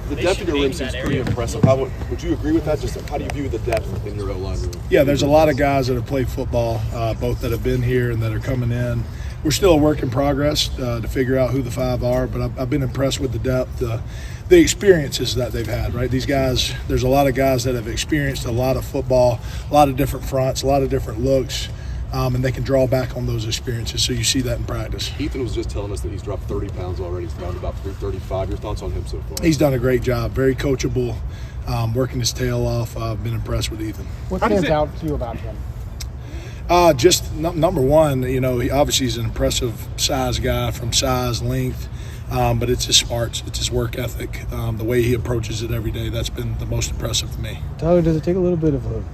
The depth in your room seems pretty impressive. Would you agree with that? Just how do you view the depth in your O-line room? Yeah, there's a lot of guys that have played football, both that have been here and that are coming in. We're still a work in progress to figure out who the five are, but I've been impressed with the depth, the experiences that they've had, right? These guys, there's a lot of guys that have experienced a lot of football, a lot of different fronts, a lot of different looks, and they can draw back on those experiences. So you see that in practice. Ethan was just telling us that he's dropped 30 pounds already. He's down to about 335. Your thoughts on him so far? He's done a great job, very coachable, working his tail off. I've been impressed with Ethan. What stands out to you about him? Number one, he obviously is an impressive size guy from size, length, but it's his smarts, it's his work ethic, the way he approaches it every day. That's been the most impressive to me. Tyler, does it take a little bit of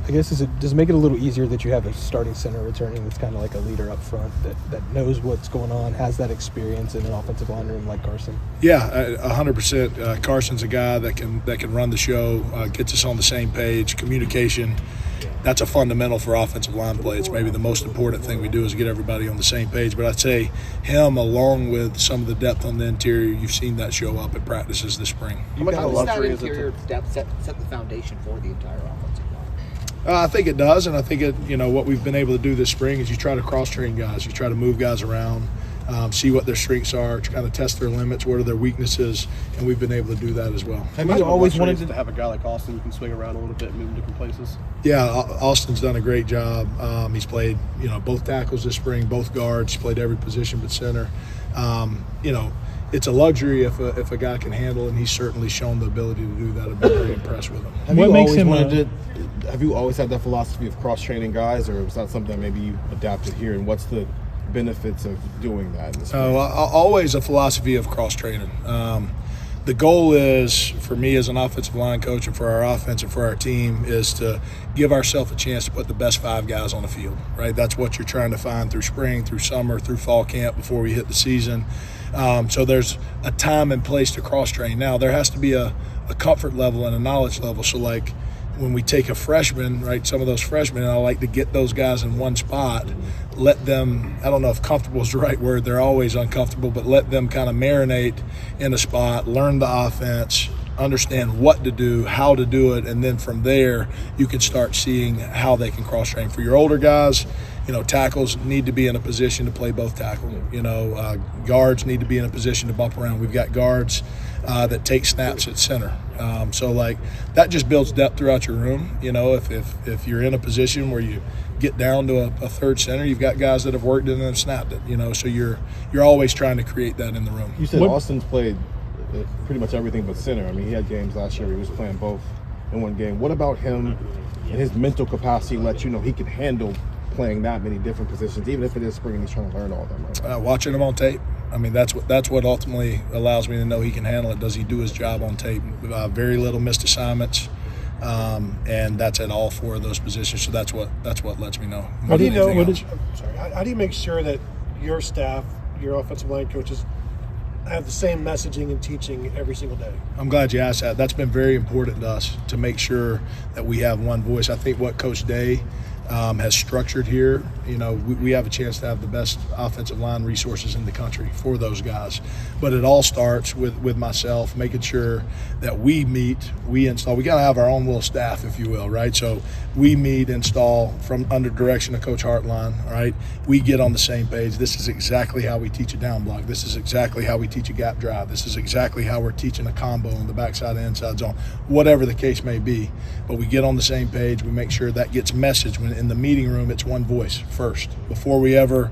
does it make it a little easier that you have a starting center returning that's kind of like a leader up front that knows what's going on, has that experience in an offensive line room like Carson? Yeah, 100%. Carson's a guy that can run the show, gets us on the same page, communication. That's a fundamental for offensive line play. It's maybe the most important thing we do is get everybody on the same page. But I'd say him, along with some of the depth on the interior, you've seen that show up at practices this spring. How does that interior depth set the foundation for the entire offensive line? I think it does, and I think what we've been able to do this spring is you try to cross-train guys. You try to move guys around, see what their strengths are, to kind of test their limits, what are their weaknesses, and we've been able to do that as well. Have you always wanted to have a guy like Austin who can swing around a little bit and move in different places? Yeah, Austin's done a great job. He's played, both tackles this spring, both guards. He's played every position but center. It's a luxury if a guy can handle it, and he's certainly shown the ability to do that. I've been very impressed with him. Have you always had that philosophy of cross-training guys, or was that something that maybe you adapted here? And what's the benefits of doing that? Always a philosophy of cross-training. The goal is, for me as an offensive line coach and for our offense and for our team, is to give ourselves a chance to put the best five guys on the field, right? That's what you're trying to find through spring, through summer, through fall camp before we hit the season. So there's a time and place to cross-train. Now, there has to be a comfort level and a knowledge level. So, like, when we take a freshman, right, some of those freshmen, I like to get those guys in one spot, let them, I don't know if comfortable is the right word, they're always uncomfortable, but let them kind of marinate in a spot, learn the offense, understand what to do, how to do it, and then from there you can start seeing how they can cross-train. For your older guys, tackles need to be in a position to play both tackle. Guards need to be in a position to bump around. We've got guards that take snaps at center. So that just builds depth throughout your room. If you're in a position where you get down to a third center, you've got guys that have worked it and have snapped it. So you're always trying to create that in the room. You said Austin's played pretty much everything but center. I mean, he had games last year where he was playing both in one game. What about him and his mental capacity lets you know he can handle playing that many different positions, even if it is spring and he's trying to learn all of them? Right? Watching him on tape. I mean, that's what ultimately allows me to know he can handle it. Does he do his job on tape? Very little missed assignments, and that's at all four of those positions. So that's what lets me know. How do you know? How do you make sure that your staff, your offensive line coaches, have the same messaging and teaching every single day? I'm glad you asked that. That's been very important to us to make sure that we have one voice. I think what Coach Day has structured here, we have a chance to have the best offensive line resources in the country for those guys. But it all starts with myself, making sure that we install. We got to have our own little staff, if you will, right? So we install from under direction of Coach Hartline, right? We get on the same page. This is exactly how we teach a down block. This is exactly how we teach a gap drive. This is exactly how we're teaching a combo on the backside and inside zone, whatever the case may be. But we get on the same page. We make sure that gets messaged. When in the meeting room, it's one voice first. Before we ever,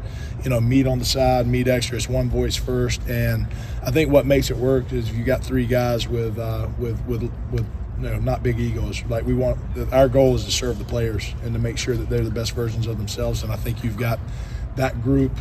meet on the side, meet extra, it's one voice first. And I think what makes it work is if you got three guys with not big egos. Like our goal is to serve the players and to make sure that they're the best versions of themselves. And I think you've got that group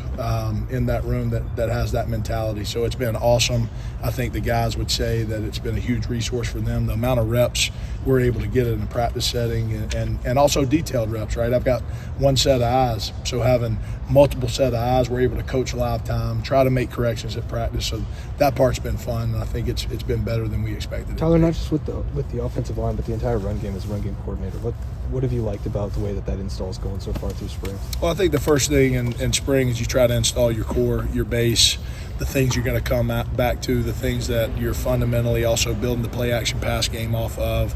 in that room that has that mentality. So it's been awesome. I think the guys would say that it's been a huge resource for them. The amount of reps we're able to get in a practice setting and also detailed reps, right? I've got one set of eyes. So having multiple set of eyes, we're able to coach live time, try to make corrections at practice. So that part's been fun, and I think it's been better than we expected. Tyler, not just with the offensive line, but the entire run game as run game coordinator. What have you liked about the way that install is going so far through spring? Well, I think the first thing in spring is you try to install your core, your base, the things you're going to come back to, the things that you're fundamentally also building the play action pass game off of,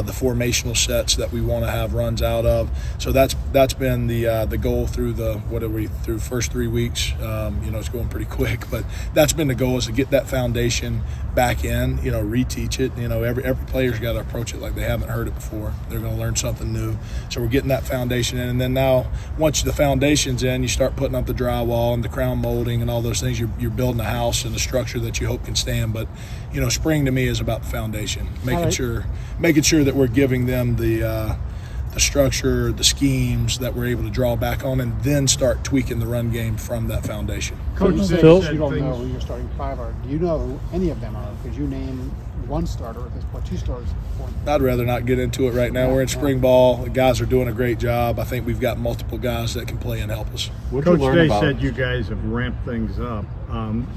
the formational sets that we want to have runs out of. So that's been the goal through through first 3 weeks. It's going pretty quick, but that's been the goal, is to get that foundation back in, reteach it. Every player's got to approach it like they haven't heard it before. They're going to learn something new. So we're getting that foundation in, and then now once the foundation's in, you start putting up the drywall and the crown molding and all those things. You're building a house and a structure that you hope can stand. But spring to me is about the foundation, making sure that we're giving them the structure, the schemes that we're able to draw back on, and then start tweaking the run game from that foundation. Coach, Phil, you don't know who your starting five are. Do you know who any of them are? Could you name one starter at this point, two starters at this point? I'd rather not get into it right now. We're in spring ball. The guys are doing a great job. I think we've got multiple guys that can play and help us. Coach Day said you guys have ramped things up.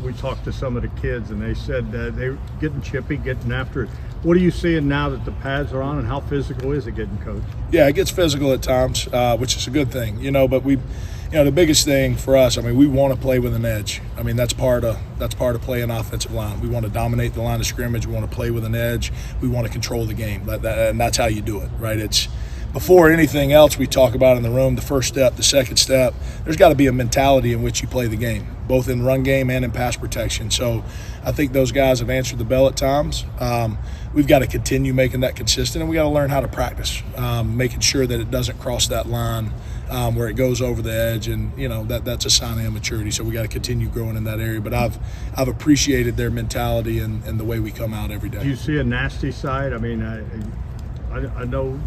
We talked to some of the kids, and they said that they're getting chippy, getting after it. What are you seeing now that the pads are on, and how physical is it getting, Coach? Yeah, it gets physical at times, which is a good thing, but the biggest thing for us, we want to play with an edge. That's part of playing offensive line. We want to dominate the line of scrimmage. We want to play with an edge. We want to control the game, and that's how you do it, right? It's before anything else we talk about in the room, the first step, the second step, there's got to be a mentality in which you play the game, both in run game and in pass protection. So I think those guys have answered the bell at times. We've got to continue making that consistent, and we got to learn how to practice, making sure that it doesn't cross that line where it goes over the edge, and that's a sign of immaturity. So we got to continue growing in that area. But I've appreciated their mentality and the way we come out every day. Do you see a nasty side? I know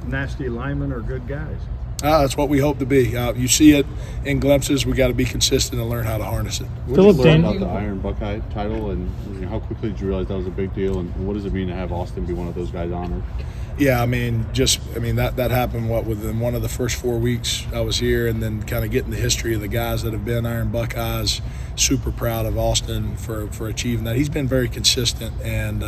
nasty linemen are good guys. That's what we hope to be. You see it in glimpses. We got to be consistent and learn how to harness it. What did you learn about the Iron Buckeye title, and how quickly did you realize that was a big deal, and what does it mean to have Austin be one of those guys honored? Yeah, that happened within one of the first 4 weeks I was here, and then kind of getting the history of the guys that have been Iron Buckeyes. Super proud of Austin for achieving that. He's been very consistent, and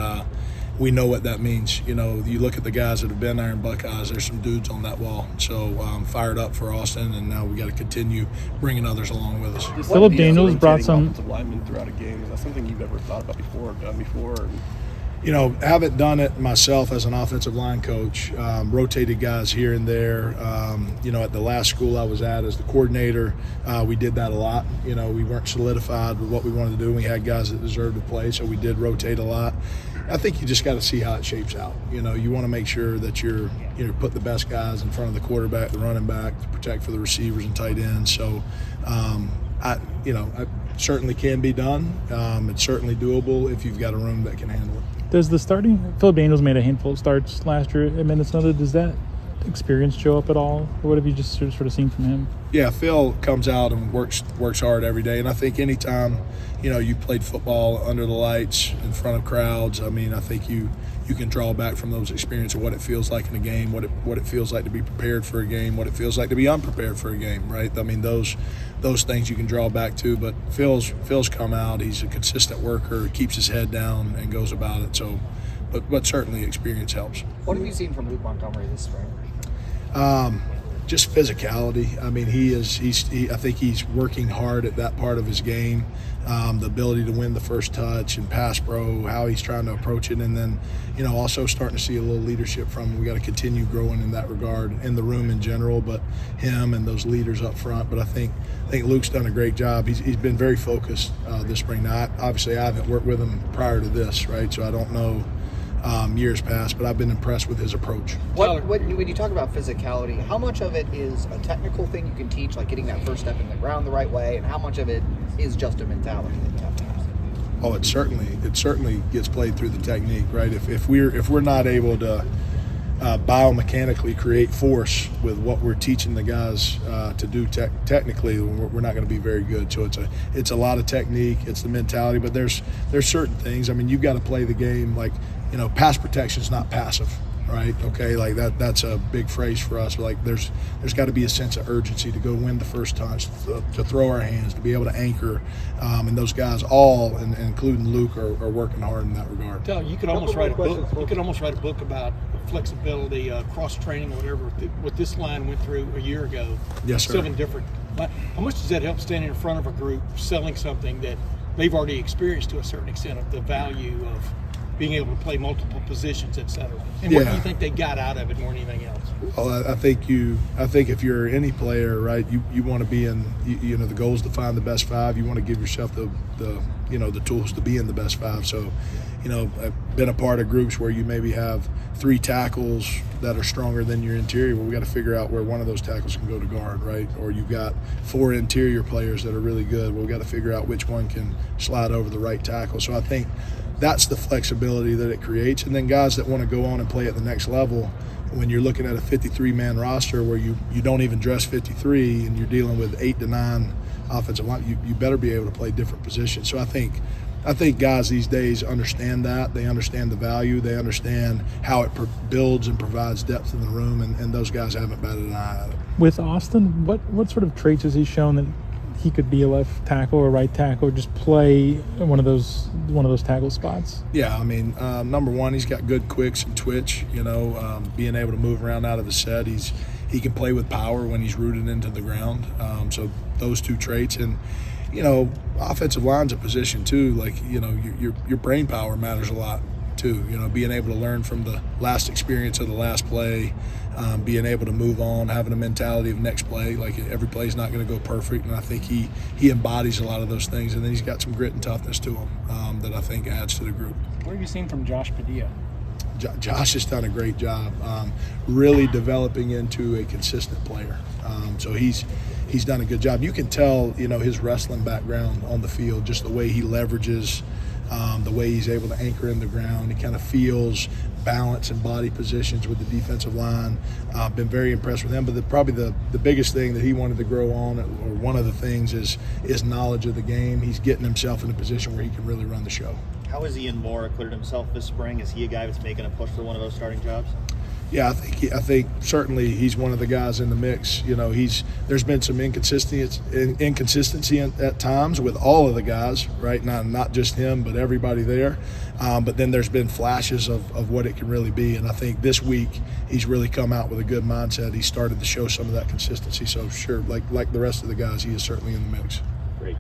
we know what that means. You look at the guys that have been Iron Buckeyes, there's some dudes on that wall. So fired up for Austin, and now we got to continue bringing others along with us. Philip Daniels brought some offensive linemen throughout a game. Is that something you've ever thought about before, done before? Haven't done it myself as an offensive line coach. Rotated guys here and there. At the last school I was at as the coordinator, we did that a lot. We weren't solidified with what we wanted to do. We had guys that deserved to play, so we did rotate a lot. I think you just got to see how it shapes out. You want to make sure that you're put the best guys in front of the quarterback, the running back, to protect for the receivers and tight ends. So, it certainly can be done. It's certainly doable if you've got a room that can handle it. Does the starting – Philip Daniels made a handful of starts last year at Minnesota. Does that experience show up at all, or what have you just sort of seen from him? Yeah, Phil comes out and works hard every day, and I think anytime you've played football under the lights in front of crowds, I think you can draw back from those experiences of what it feels like in a game, what it feels like to be prepared for a game, what it feels like to be unprepared for a game, right? Those things you can draw back to. But Phil's come out. He's a consistent worker, keeps his head down, and goes about it. So, but certainly experience helps. What have you seen from Luke Montgomery this spring? Just physicality. I think he's working hard at that part of his game. The ability to win the first touch and pass pro, how he's trying to approach it, and then, also starting to see a little leadership from him. We got to continue growing in that regard in the room in general, but him and those leaders up front. But I think Luke's done a great job. He's been very focused this spring. Now, obviously, I haven't worked with him prior to this, right? So I don't know years past, but I've been impressed with his approach. When you talk about physicality, how much of it is a technical thing you can teach, like getting that first step in the ground the right way, and how much of it is just a mentality that you have to have? Oh, it certainly gets played through the technique, right? If we're not able to biomechanically create force with what we're teaching the guys to do technically, we're not going to be very good. So it's a lot of technique, it's the mentality, but there's certain things. You've got to play the game like, pass protection is not passive, right? Okay, like that's a big phrase for us. Like there's got to be a sense of urgency to go win the first touch, to throw our hands, to be able to anchor, and those guys all, and including Luke, are working hard in that regard. You could almost write a book. You could almost write a book about flexibility, cross training, or whatever. What this line went through a year ago. Yes, sir. 7 different. How much does that help standing in front of a group selling something that they've already experienced to a certain extent of the value of being able to play multiple positions, et cetera. And what do you think they got out of it more than anything else? Well, I think if you're any player, right, you want to be in, the goal is to find the best five. You want to give yourself the tools to be in the best five. So, I've been a part of groups where you maybe have 3 tackles that are stronger than your interior. Well, we got to figure out where one of those tackles can go to guard, right? Or you've got 4 interior players that are really good. Well, we got to figure out which one can slide over the right tackle. So I think that's the flexibility that it creates. And then guys that want to go on and play at the next level, when you're looking at a 53-man roster where you don't even dress 53 and you're dealing with 8 to 9 offensive line, you better be able to play different positions. So I think guys these days understand that. They understand the value. They understand how it builds and provides depth in the room, and those guys haven't batted an eye at it. With Austin, what sort of traits has he shown that he could be a left tackle or right tackle, or just play one of those tackle spots? Yeah, I mean, number one, he's got good quicks and twitch. Being able to move around out of the set. He can play with power when he's rooted into the ground. So those 2 traits, and offensive line's a position too. Like your brain power matters a lot too. Being able to learn from the last experience of the last play. Being able to move on, having a mentality of next play, like every play is not going to go perfect, and I think he embodies a lot of those things, and then he's got some grit and toughness to him that I think adds to the group. What have you seen from Josh Padilla? Josh has done a great job, really developing into a consistent player. So he's done a good job. You can tell, his wrestling background on the field, just the way he leverages, the way he's able to anchor in the ground. He kind of feels balance and body positions with the defensive line. Been very impressed with him. But probably the biggest thing that he wanted to grow on, or one of the things, is knowledge of the game. He's getting himself in a position where he can really run the show. How has Ian Moore acquitted himself this spring? Is he a guy that's making a push for one of those starting jobs? Yeah, I think certainly he's one of the guys in the mix. There's been some inconsistency at times with all of the guys, right? Not just him, but everybody there. But then there's been flashes of what it can really be. And I think this week he's really come out with a good mindset. He started to show some of that consistency. So sure, like the rest of the guys, he is certainly in the mix.